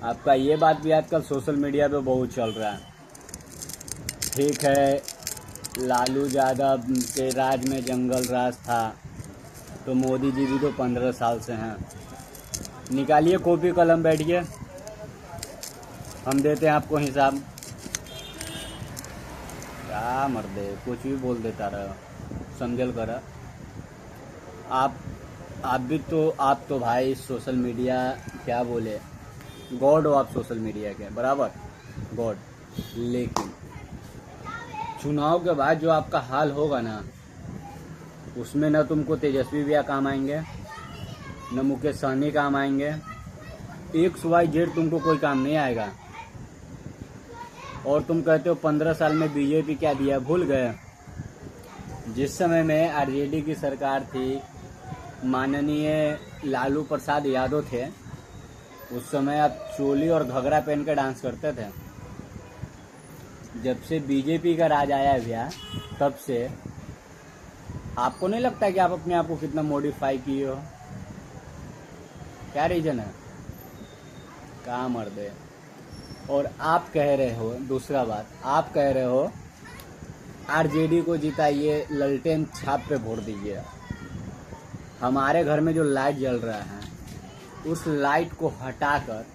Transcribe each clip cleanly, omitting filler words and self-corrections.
आपका ये बात भी आजकल सोशल मीडिया पे बहुत चल रहा है। ठीक है, लालू यादव के राज में जंगल राज था, तो मोदी जी भी तो 15 साल से हैं। निकालिए कॉपी कलम, बैठिए, हम देते हैं आपको हिसाब। क्या मर्दे, कुछ भी बोल देता रहा, समझल कर। आप तो भाई सोशल मीडिया, क्या बोले, गॉड हो आप सोशल मीडिया के, बराबर गॉड। लेकिन चुनाव के बाद जो आपका हाल होगा ना, उसमें न तुमको तेजस्वी भैया काम आएंगे, न मुकेश सहनी काम आएंगे, XYZ तुमको कोई काम नहीं आएगा। और तुम कहते हो 15 साल में बीजेपी क्या दिया, भूल गए? जिस समय में आरजेडी की सरकार थी, माननीय लालू प्रसाद यादव थे, उस समय आप चोली और घघरा पहन के डांस करते थे। जब से बीजेपी का राज आया है भैया, तब से आपको नहीं लगता कि आप अपने आप को कितना मॉडिफाई किए हो? क्या रीजन है? कहाँ मर्दे। और आप कह रहे हो, दूसरा बात, आप कह रहे हो आरजेडी को जिताइए, ललटेन छाप पे वोट दीजिए। हमारे घर में जो लाइट जल रहा है, उस लाइट को हटाकर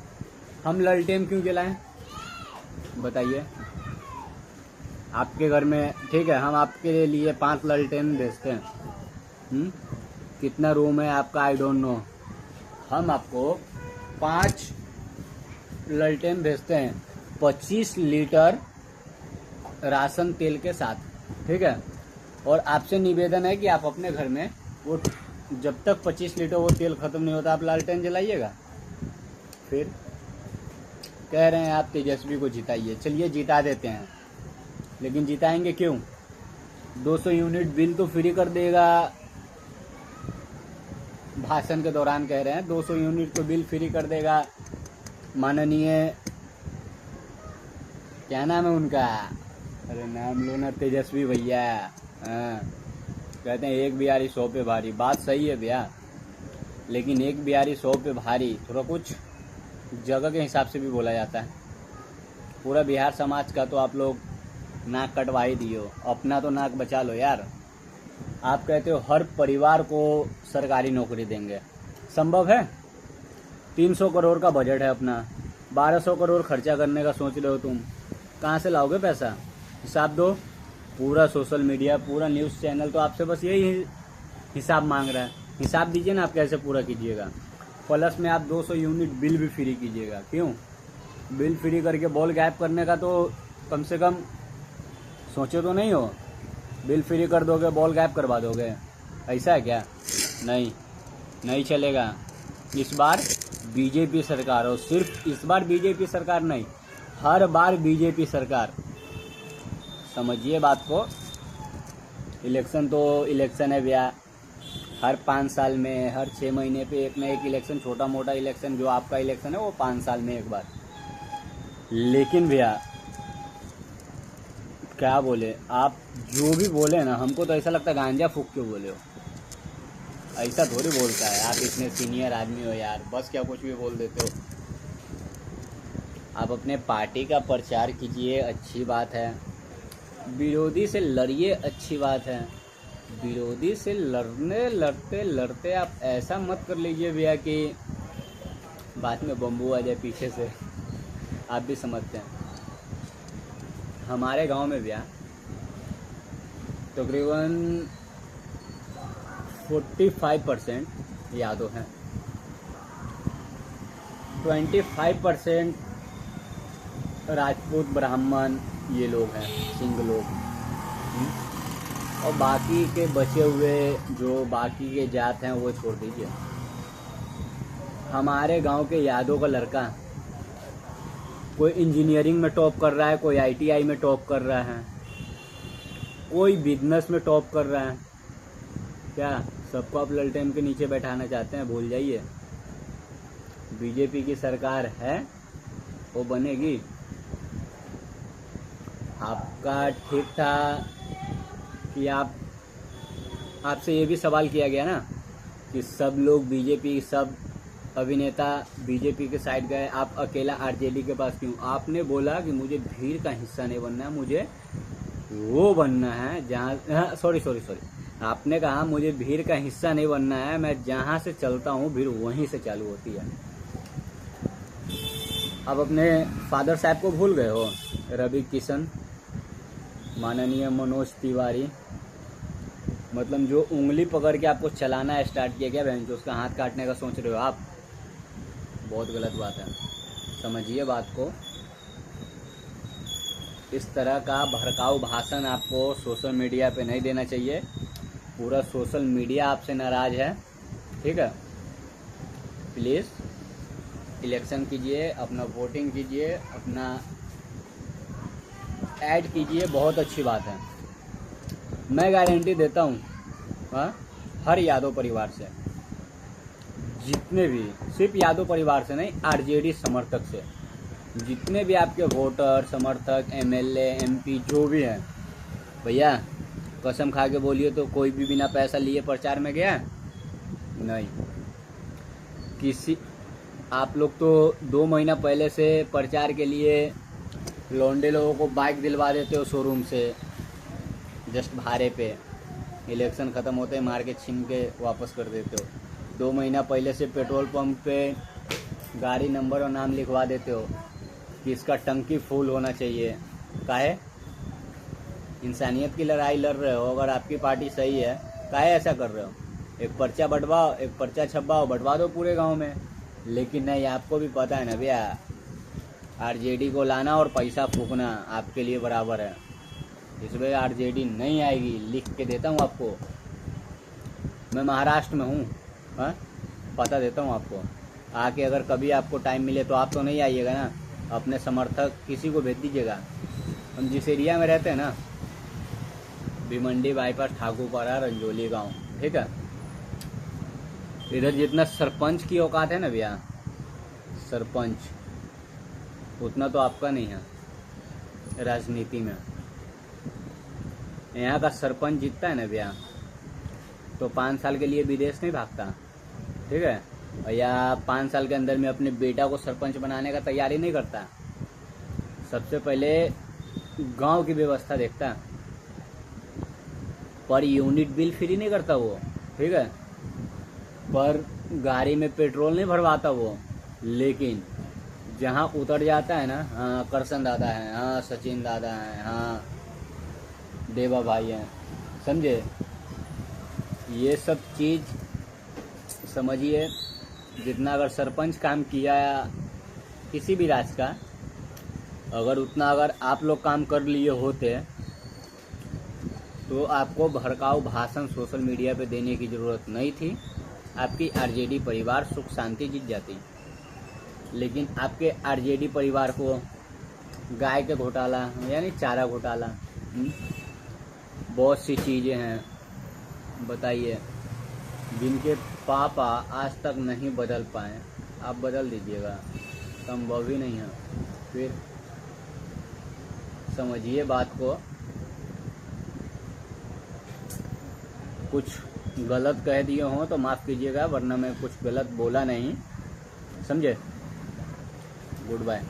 हम ललटेन क्यों जलाएं? बताइए। आपके घर में, ठीक है, हम आपके लिए 5 ललटेन भेजते हैं। कितना रूम है आपका, आई डोंट नो। हम आपको 5 ललटेन भेजते हैं 25 लीटर राशन तेल के साथ, ठीक है। और आपसे निवेदन है कि आप अपने घर में वो, जब तक 25 लीटर वो तेल खत्म नहीं होता, आप लालटेन जलाइएगा। फिर कह रहे हैं आप तेजस्वी को जिताइए। चलिए जिता देते हैं, लेकिन जिताएंगे क्यों? 200 यूनिट बिल तो फ्री कर देगा। भाषण के दौरान कह रहे हैं 200 यूनिट तो बिल फ्री कर देगा माननीय, क्या नाम है उनका, अरे नाम लो ना, तेजस्वी भैया। हाँ, कहते हैं एक बिहारी 100 पे भारी। बात सही है भैया, लेकिन एक बिहारी 100 पे भारी थोड़ा कुछ जगह के हिसाब से भी बोला जाता है। पूरा बिहार समाज का तो आप लोग नाक कटवा ही दियो, अपना तो नाक बचा लो यार। आप कहते हो हर परिवार को सरकारी नौकरी देंगे, संभव है? 300 करोड़ का बजट है अपना, 1200 करोड़ खर्चा करने का सोच रहे हो तुम, कहाँ से लाओगे पैसा? हिसाब दो। पूरा सोशल मीडिया, पूरा न्यूज़ चैनल तो आपसे बस यही हिसाब मांग रहा है। हिसाब दीजिए ना, आप कैसे पूरा कीजिएगा। प्लस में आप 200 यूनिट बिल भी फ्री कीजिएगा। क्यों? बिल फ्री करके बॉल गायब करने का तो कम से कम सोचे तो नहीं हो। बिल फ्री कर दोगे, बॉल गायब करवा दोगे, ऐसा है क्या? नहीं, नहीं चलेगा। इस बार बीजेपी सरकार हो, सिर्फ इस बार बीजेपी सरकार नहीं, हर बार बीजेपी सरकार। समझिए बात को। इलेक्शन तो इलेक्शन है भैया, हर 5 साल में, हर 6 महीने पे एक ना एक इलेक्शन, छोटा मोटा इलेक्शन। जो आपका इलेक्शन है वो 5 साल में एक बार। लेकिन भैया क्या बोले, आप जो भी बोले ना, हमको तो ऐसा लगता है गांजा फूक के बोले हो। ऐसा थोड़ी बोलता है, आप इतने सीनियर आदमी हो यार, बस क्या कुछ भी बोल देते हो। आप अपने पार्टी का प्रचार कीजिए, अच्छी बात है। विरोधी से लड़िए, अच्छी बात है। विरोधी से लड़ते लड़ते आप ऐसा मत कर लीजिए भैया कि बाद में बम्बू आ जाए पीछे से। आप भी समझते हैं। हमारे गांव में भैया तकरीबन 45% यादव हैं, 25% राजपूत ब्राह्मण ये लोग हैं, सिंह लोग। और बाकी के बचे हुए जो बाकी के जात हैं वो छोड़ दीजिए। हमारे गांव के यादव का लड़का कोई इंजीनियरिंग में टॉप कर रहा है, कोई ITI में टॉप कर रहा है, कोई बिजनेस में टॉप कर रहा है। क्या सबको आप ललटेन के नीचे बैठाना चाहते हैं? भूल जाइए, बीजेपी की सरकार है, वो बनेगी। आपका ठीक था कि आपसे ये भी सवाल किया गया ना कि सब लोग बीजेपी, सब अभिनेता बीजेपी के साइड गए, आप अकेला आरजेडी के पास क्यों? आपने बोला कि मुझे भीड़ का हिस्सा नहीं बनना है, मुझे वो बनना है जहाँ, सॉरी, आपने कहा मुझे भीड़ का हिस्सा नहीं बनना है, मैं जहाँ से चलता हूँ भीड़ वहीं से चालू होती है। अब अपने फादर साहब को भूल गए हो? रवि किशन, माननीय मनोज तिवारी, मतलब जो उंगली पकड़ के आपको चलाना स्टार्ट किया गया बहन, जो उसका हाथ काटने का सोच रहे हो आप, बहुत गलत बात है, समझिए बात को। इस तरह का भड़काऊ भाषण आपको सोशल मीडिया पे नहीं देना चाहिए। पूरा सोशल मीडिया आपसे नाराज है, ठीक है। प्लीज़ इलेक्शन कीजिए, अपना वोटिंग कीजिए, अपना ऐड कीजिए, बहुत अच्छी बात है। मैं गारंटी देता हूँ, हाँ, हर यादव परिवार से, जितने भी, सिर्फ यादव परिवार से नहीं, आरजेडी समर्थक से, जितने भी आपके वोटर, समर्थक, एमएलए, एमपी जो भी हैं, भैया कसम खा के बोलिए तो कोई भी बिना पैसा लिए प्रचार में गया? नहीं। किसी, आप लोग तो 2 महीना पहले से प्रचार के लिए लौंडे लोगों को बाइक दिलवा देते हो शोरूम से, जस्ट भाड़े पे, इलेक्शन ख़त्म होते मार के छीन के वापस कर देते हो। 2 महीना पहले से पेट्रोल पंप पे गाड़ी नंबर और नाम लिखवा देते हो कि इसका टंकी फुल होना चाहिए। काहे? इंसानियत की लड़ाई लड़ रहे हो, अगर आपकी पार्टी सही है, काहे ऐसा कर रहे हो? एक पर्चा बंटवाओ, एक पर्चा छपवाओ, बंटवा दो पूरे गांव में। लेकिन नहीं, आपको भी पता है ना भैया, आरजेडी को लाना और पैसा फूकना आपके लिए बराबर है। इस वजह आरजेडी नहीं आएगी, लिख के देता हूँ आपको। मैं महाराष्ट्र में हूँ, हाँ, पता देता हूँ आपको। आके अगर कभी आपको टाइम मिले तो आप तो नहीं आइएगा ना, अपने समर्थक किसी को भेज दीजिएगा। हम जिस एरिया में रहते हैं ना, भिमंडी बाईपास, ठाकुरपाड़ा, रंजोली गांव, ठीक है, इधर जितना सरपंच की औकात है ना भैया, सरपंच, उतना तो आपका नहीं है राजनीति में। यहाँ का सरपंच जीतता है ना भैया, तो 5 साल के लिए विदेश नहीं भागता, ठीक है, या 5 साल के अंदर में अपने बेटा को सरपंच बनाने का तैयारी नहीं करता। सबसे पहले गांव की व्यवस्था देखता, पर यूनिट बिल फ्री नहीं करता वो, ठीक है, पर गाड़ी में पेट्रोल नहीं भरवाता वो। लेकिन जहाँ उतर जाता है ना, हाँ करसन दादा है, हाँ सचिन दादा है, हाँ देवा भाई हैं, समझे? ये सब चीज़ समझिए। जितना अगर सरपंच काम किया किसी भी राज्य का, अगर उतना अगर आप लोग काम कर लिए होते तो आपको भड़काऊ भाषण सोशल मीडिया पे देने की ज़रूरत नहीं थी। आपकी आरजेडी परिवार सुख शांति जीत जाती। लेकिन आपके आरजेडी परिवार को गाय के घोटाला, यानी चारा घोटाला, बहुत सी चीज़ें हैं, बताइए, जिनके पापा आज तक नहीं बदल पाए, आप बदल दीजिएगा, संभव ही नहीं है। फिर समझिए बात को। कुछ गलत कह दिए हों तो माफ़ कीजिएगा, वरना मैं कुछ गलत बोला नहीं, समझे? Good bye.